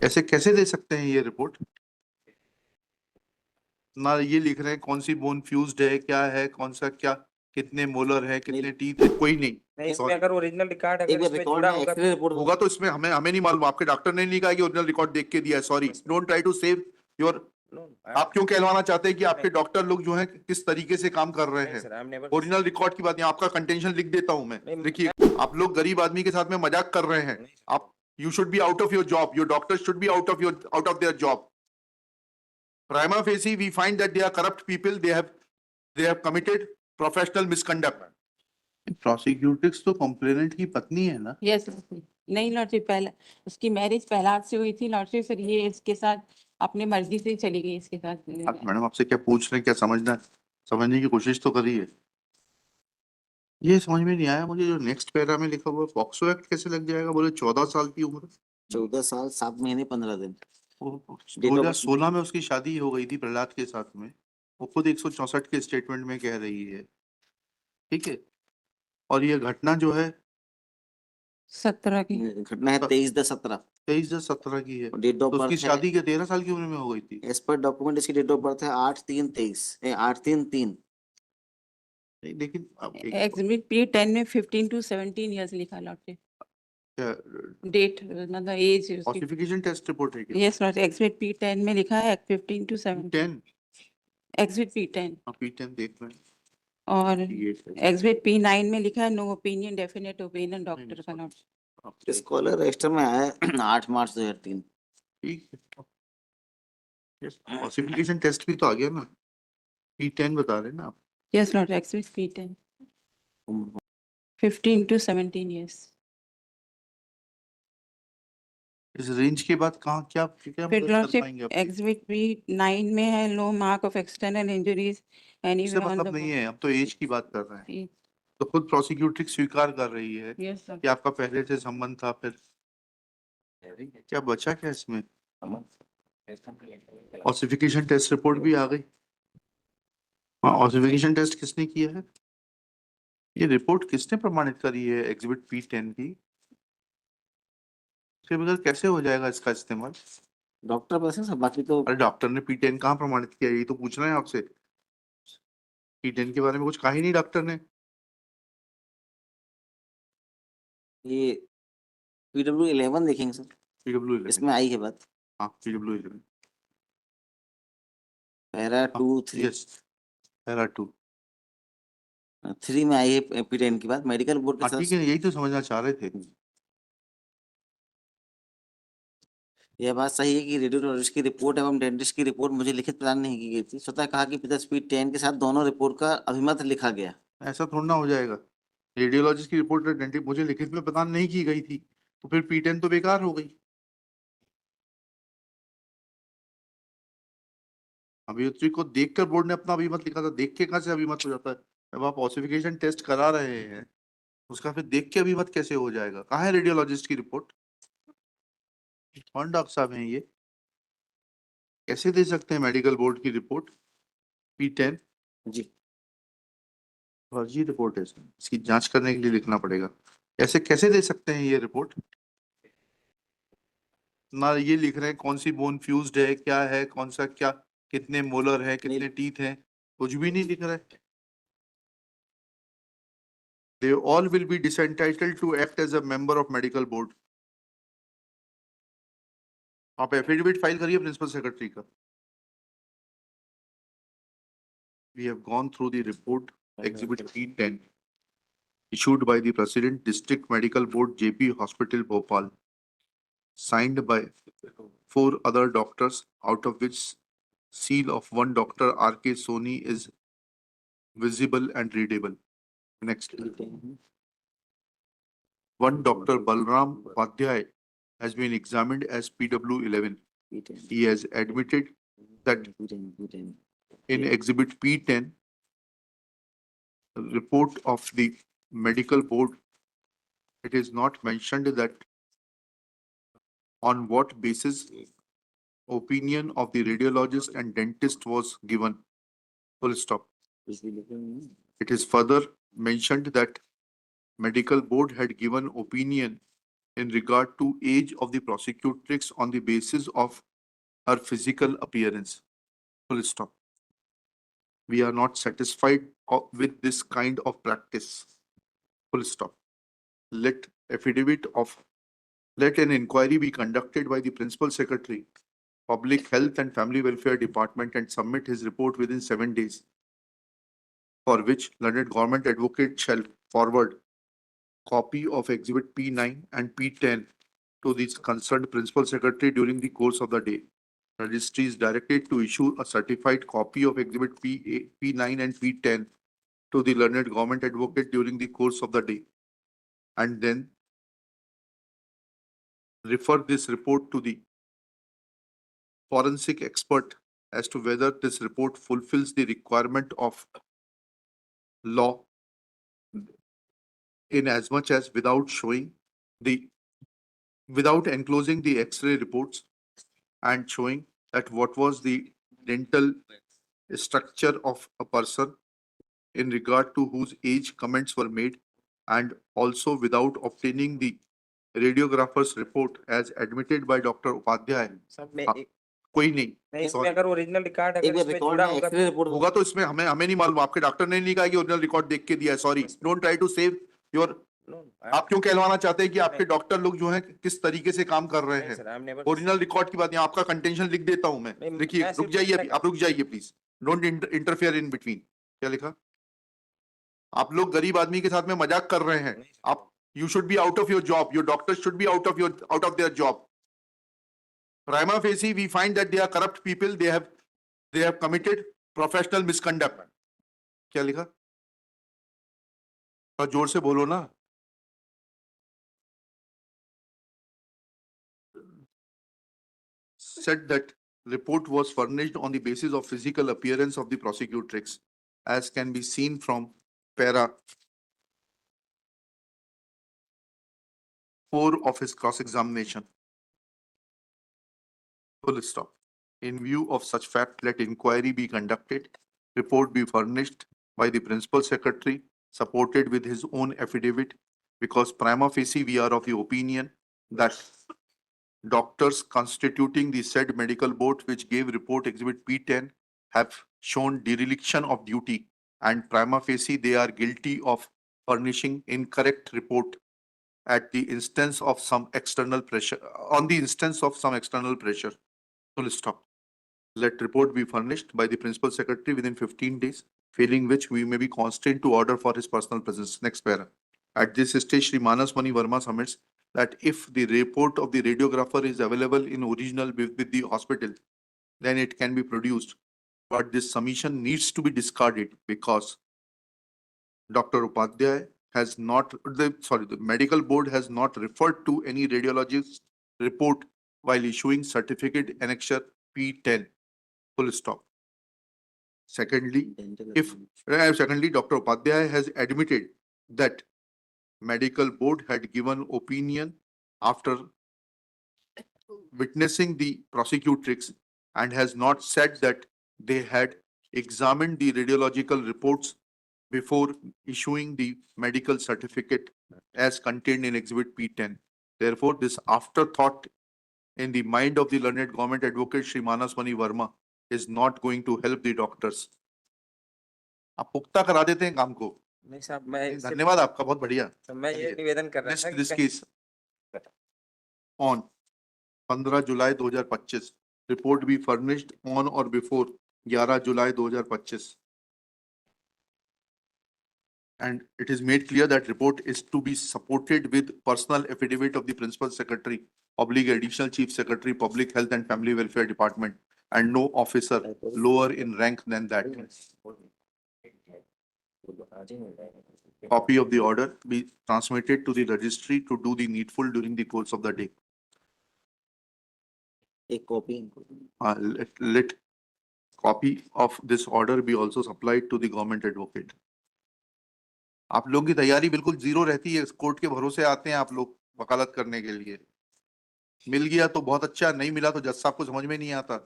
ऐसे कैसे दे सकते हैं ये रिपोर्ट? ना ये लिख रहे हैं कौन सी बोन फ्यूज्ड है, क्या है, कौन सा क्या, कितने मोलर है, कितने टीथ है, कोई नहीं। नहीं, इसमें अगर ओरिजिनल रिकॉर्ड एक अगर बार इसमें रिकॉर्ड जुड़ा में होगा एक्सरे रिपोर्ट होगा तो इसमें हमें नहीं मालूम, आपके डॉक्टर ने नहीं लिखा है कि ओरिजिनल रिकॉर्ड देख के दिया है। Sorry, don't try to save your. आप क्यों कहलवाना चाहते हैं कि आपके डॉक्टर लोग जो हैं किस तरीके से काम कर रहे हैं? ओरिजिनल रिकॉर्ड की बात नहीं, आपका कंटेंशन लिख देता हूं मैं। देखिए, आप लोग गरीब आदमी के साथ में मजाक कर रहे हैं। आप, you should be out of your job, your doctor should be out of their job. Prima facie, we find that they are corrupt people. They have committed professional misconduct. प्रोसिक्यूटिक्स तो कंप्लेनेंट की पत्नी है ना? यस नहीं lordship, पहला उसकी marriage Pahlad से हुई थी लॉर्डशिप, फिर ये इसके साथ अपनी मर्जी से चली गई इसके साथ। मैडम आपसे क्या पूछ रहे हैं, क्या समझना, समझने की कोशिश तो करिए। ये समझ में नहीं आया मुझे, जो नेक्स्ट पैरा में लिखा हुआ पॉक्सो एक्ट कैसे लग जाएगा? बोले 14 साल की उम्र। 14 साल 7 महीने 15 दिन। 2016 में उसकी शादी हो गई थी प्रहलाद के साथ में, वो खुद 164 के स्टेटमेंट में कह रही है। ठीक है, और ये घटना जो है 17 की घटना है 23/10/17। 23/10/17 की है। डेट ऑफ तो उसकी बर्थ शादी के 13 साल की उम्र में हो गई थी। एज पर डॉक्यूमेंट इसकी डेट ऑफ बर्थ है 8/3/23 8/3/3। नहीं, लेकिन अब एग्जिबिट P10 में 15 to 17 इयर्स लिखा लॉर्डशिप, डेट मतलब एज उसकी। क्लासिफिकेशन टेस्ट रिपोर्ट है क्या? यस लॉर्ड, एग्जिबिट P10 में लिखा है 15 to 17। 10 एग्जिबिट P10 P10 देख रहे हैं। और ये एग्जिबिट P9 में लिखा है no opinion, definite opinion doctor का लॉर्डशिप। स्कॉलर रजिस्टर में आया है 8 मार्च 2003। ठीक है, क्लासिफिकेशन टेस्ट भी तो आ गया ना, P10 बता रहे हैं ना आप। Yes Lord, exhibit P10 15 to 17 years. इस रेंज के बाद कहाँ क्या क्या फिर मदद कर लॉर्डशिप पाएंगे आप? एग्जिबिट P9 में है no mark of external injuries इससे एनीवेयर ऑन मतलब द नहीं है, हम तो एज की बात कर रहे हैं। बॉडी। तो खुद प्रोसिक्यूटर स्वीकार कर रही है यस सर, कि आपका पहले से संबंध था। फिर क्या बचा क्या इसमें? ऑसिफिकेशन टेस्ट रिपोर्ट भी आ गई। हाँ, ऑसिफिकेशन टेस्ट किसने किया है? ये रिपोर्ट किसने प्रमाणित करी है एग्जिबिट P10 की? इसके बगैर कैसे हो जाएगा इसका इस्तेमाल? डॉक्टर बस है सब, बाकी तो अरे डॉक्टर ने P10 कहाँ प्रमाणित किया, ये तो पूछना है आपसे। P10 के बारे में कुछ कहा ही नहीं डॉक्टर ने। ये PW11 देखेंगे सर, PW11, इसमें आई है बात। हाँ PW11, पैरा 2 3 यस, पैरा 2। 3 में आई है P10 की बात मेडिकल बोर्ड के हाँ साथ। ठीक है, यही तो समझना चाह रहे थे। यह बात सही है कि रेडियोलॉजिस्ट की रिपोर्ट एवं डेंटिस्ट की रिपोर्ट मुझे लिखित प्रदान नहीं की गई थी। स्वतः कहा कि पिता P10 के साथ दोनों रिपोर्ट का अभिमत लिखा गया। ऐसा थोड़ा ना हो जाएगा। रेडियोलॉजिस्ट की रिपोर्ट डेंटिस्ट मुझे लिखित में प्रदान नहीं की गई थी, तो फिर P10 तो बेकार हो गई। अभियुक्ति को देखकर बोर्ड ने अपना अभिमत लिखा था, देख के कहाँ से अभिमत हो जाता है? जब आप ऑसिफिकेशन टेस्ट करा रहे हैं उसका फिर देख के अभिमत कैसे हो जाएगा? कहाँ है रेडियोलॉजिस्ट की रिपोर्ट? कौन डॉक्टर साहब हैं ये? कैसे दे सकते हैं मेडिकल बोर्ड की रिपोर्ट? P10 जी फर्जी रिपोर्ट है, इसकी जांच करने के लिए लिखना पड़ेगा। ऐसे कैसे दे सकते हैं ये रिपोर्ट? ना ये लिख रहे हैं कौन सी बोन फ्यूज्ड है, क्या है, कौन सा क्या, कितने मोलर है, कितने टीथ हैं, कुछ भी नहीं लिख रहा है। They all will be disentitled to act as a member of medical board. आप एफिडेविट फाइल करिए प्रिंसिपल सेक्रेटरी का। We have gone through the report, exhibit P10, issued by the President, District Medical Board, JP Hospital, Bhopal, signed by 4 other doctors, out of which seal of one doctor, R.K. Soni, is visible and readable. Next. One Dr. Balram Upadhyay has been examined as PW11. He has admitted that in exhibit P10, report of the medical board, it is not mentioned that on what basis opinion of the radiologist and dentist was given. Full stop. It is further mentioned that medical board had given opinion in regard to age of the prosecutrix on the basis of her physical appearance. Full stop. We are not satisfied with this kind of practice. Full stop. Let an inquiry be conducted by the Principal Secretary, Public Health and Family Welfare Department, and submit his report within 7 days, for which learned government advocate shall forward copy of Exhibit P9 and P10 to the concerned Principal Secretary during the course of the day. Registry is directed to issue a certified copy of Exhibit P9 and P10 to the learned government advocate during the course of the day, and then refer this report to the forensic expert as to whether this report fulfills the requirement of law, in as much as without enclosing the X-ray reports and showing that what was the dental structure of a person in regard to whose age comments were made, and also without obtaining the radiographer's report as admitted by Dr. Upadhyay. सब में हाँ, कोई नहीं नहीं, इसमें अगर original record एक अगर बार इसमें रिकॉर्ड जुड़ा में होगा एक्सरे रिपोर्ट होगा तो इसमें हमें नहीं मालूम, आपके डॉक्टर ने नहीं कहा कि ओरिजिनल रिकॉर्ड देख के दिया है. Sorry, don't try to save your. आप क्यों कहलवाना चाहते हैं कि आपके डॉक्टर लोग जो हैं किस तरीके से काम कर रहे हैं? ओरिजिनल रिकॉर्ड की बात नहीं, आपका कंटेंशन लिख देता हूं मैं. नहीं, देखिए, मैं रुक सिर्फ जाइए, पूछना- आप रुक जाइए please. Don't interfere in between. क्या लिखा? आप लोग गरीब आदमी के साथ में मजाक कर रहे हैं. आप you should be out of your job. Your doctors should be out of their job. Prima facie, we find that they are corrupt people. They have committed professional misconduct. क्या लिखा? और जोर से बोलो ना. Said that report was furnished on the basis of physical appearance of the prosecutrix, as can be seen from para 4 of his cross-examination. Full stop. In view of such fact, let inquiry be conducted, report be furnished by the Principal Secretary, supported with his own affidavit, because prima facie we are of the opinion that doctors constituting the said medical board which gave report Exhibit P10 have shown dereliction of duty, and prima facie they are guilty of furnishing incorrect report at the instance of some external pressure, on the instance of some external pressure. Full stop. Let report be furnished by the Principal Secretary within 15 days, failing which we may be constrained to order for his personal presence. Next para. At this stage, Shri Manas Mani Verma submits that if the report of the radiographer is available in original with the hospital, then it can be produced. But this submission needs to be discarded because Dr. Upadhyay has not, the medical board has not referred to any radiologist report while issuing certificate annexure P10. Full stop. Secondly, Dr. Upadhyay has admitted that medical board had given opinion after witnessing the prosecutrix and has not said that they had examined the radiological reports before issuing the medical certificate as contained in Exhibit P10. Therefore, this afterthought in the mind of the learned government advocate Shri Manas Mani Verma is not going to help the doctors. आप पुख्ता करा देते हैं काम को. नहीं साहब, मैं धन्यवाद आपका, बहुत बढ़िया. मैं ये निवेदन कर रहा था This case on 15 July 2025. Report be furnished on or before 11 July 2025. And it is made clear that report is to be supported with personal affidavit of the Principal Secretary, Additional Chief Secretary, Public Health and Family Welfare Department, and no officer lower in rank than that. Copy of the order be transmitted to the registry to do the needful during the course of the day. एक copy Let copy of this order be also supplied to the government advocate. आप लोगों की तैयारी बिल्कुल zero रहती है. Court के भरोसे आते हैं आप लोग वकालत करने के लिए. मिल गया तो बहुत अच्छा, नहीं मिला तो जज साहब को समझ में नहीं आता.